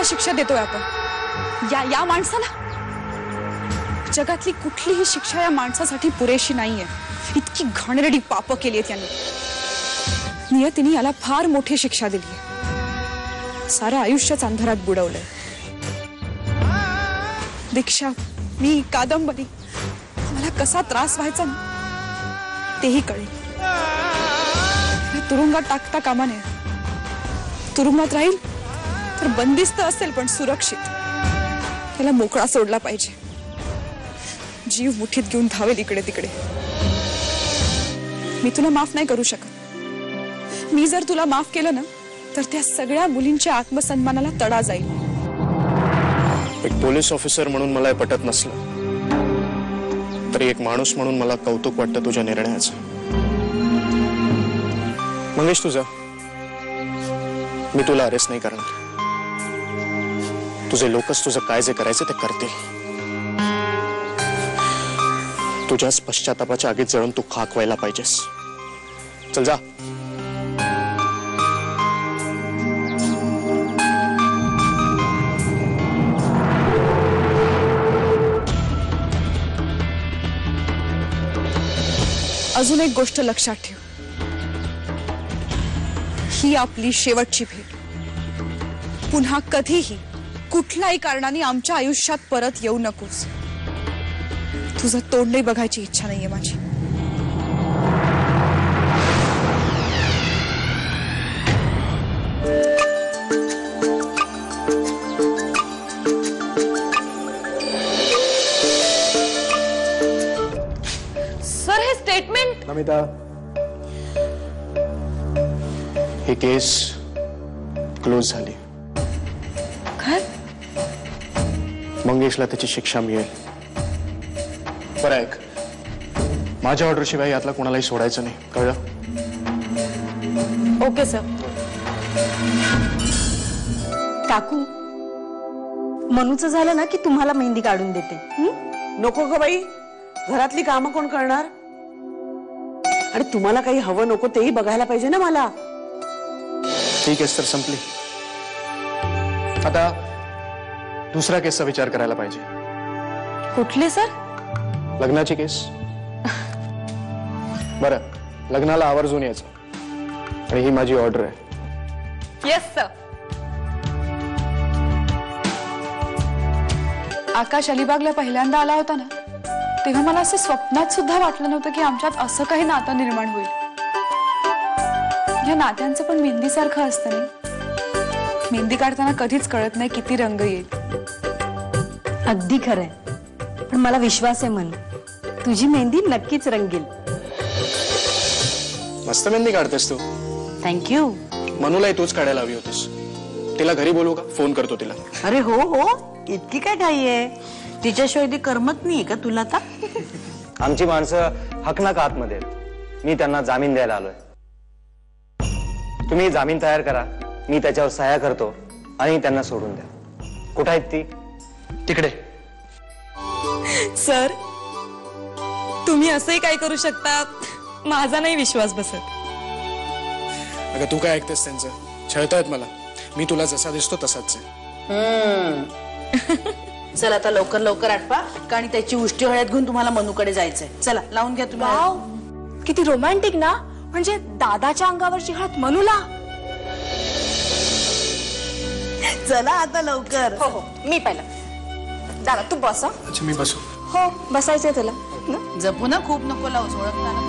शिक्षा देतोय आपण या माणसाला? जगातली कुठलीही शिक्षा या माणसासाठी पुरेशी नाहीये. इतकी घाणेरडी पाप केली आहेत यांनी. नियतीने याला फार मोठी शिक्षा दिली. सारा आयुष्यच अंधारात बुडवलंय. दीक्षा, मी, कादंबरी, मला कसा त्रास व्हायचा ना तेही कळेल. तुरुंगात टाकता कामा नये. तुरुंगात राहील तर बंदिस्त असेल पण सुरक्षित. त्याला मोकळा सोडला पाहिजे. जीव मुठीत घेऊन धावेल इकडे तिकडे. मी तुला माफ नाही करू शकत. मी जर तुला माफ केलं ना तर त्या सगळ्या मुलींच्या आत्मसन्मानाला तडा जाईल. एक पोलीस ऑफिसर म्हणून मला पटत नसलं तरी एक माणूस म्हणून मला कौतुक वाटतं तुझ्या निर्णयाचं. मंगेश, तुझा मी तुला अरेस्ट नाही करणार. तुझे लोकच तुझं काय जे करायचं ते करतील. तुझ्याच पश्चातापाच्या आगीत जळून तू खाक व्हायला पाहिजेस. चल जा. अजून एक गोष्ट लक्षात ठेव. ही आपली शेवटची भेट. पुन्हा कधीही कुठल्याही कारणाने आमच्या आयुष्यात परत येऊ नकोस. तुझं तोंडही बघायची इच्छा नाहीये माझी. सर, हे स्टेटमेंट. नमिता, ही केस क्लोज झाली. काय? मंगेशला त्याची शिक्षा मिळेल. बरं ऐक, माझ्या ऑर्डर शिवाय यातला कोणालाही सोडायचं नाही, कळलं? Okay sir. काकू, मनूचं झालं ना की तुम्हाला मेहंदी काढून देते. नको ग बाई, घरातली कामं कोण करणार? आणि तुम्हाला काही हवं नको तेही बघायला पाहिजे ना मला. ठीक आहे, तर संपली. आता दुसरा केसचा विचार करायला पाहिजे. कुठले सर? लग्नाची केस. बरं, लग्नाला आवर्जून यायचं. आणि ही माझी ऑर्डर आहे. Yes sir. आकाश अलिबागला पहिल्यांदा आला होता ना तेव्हा मला असं स्वप्नात सुद्धा वाटलं नव्हतं की आमच्यात असं काही नातं निर्माण होईल. या नात्यांचं पण मेहंदीसारखं असतं नाही. मेहंदी काढताना कधीच कळत नाही किती रंग येईल. अगदी खरंय. पण मला विश्वास आहे मन, तुझी मेहंदी नक्कीच रंगेल. मस्त मेहंदी काढतेस तू. थँक्यू. मनूलाही तूच काढायला हवी होतीस. तिला घरी बोलवू का? फोन करतो तिला. अरे हो हो, इतकी काय घाई आहे? तिच्याशिवाय ती करमत नाहीये का तुला? आता आमची माणसं हकनाक आतमध्ये आहेत. मी त्यांना जामीन द्यायला आलोय. तुम्ही जामीन तयार करा, मी त्याच्यावर सह्या करतो आणि त्यांना सोडून द्या. कुठे आहेत ती? तिकडे. सर, तुम्ही असंही काय करू शकता? माझा नाही विश्वास बसत. अगं तू काय ऐकतेस त्यांचं? छळतायत मला. मी तुला जसा दिसतो तसाच आहे. चल आता लवकर लवकर आटपा, कारण त्याची उष्टी हळद घेऊन तुम्हाला मनूकडे जायचंय. चला लावून घ्या तुम्ही. वाव, किती रोमॅन्टिक ना. म्हणजे दादाच्या अंगावरची हळद मनूला. चला आता लवकर. हो हो, मी पहिला. दादा तू बस. अच्छा, मी बसू? हो, बसायचंय तुला. जपू ना, खूप नको लावूस, ओळखताना.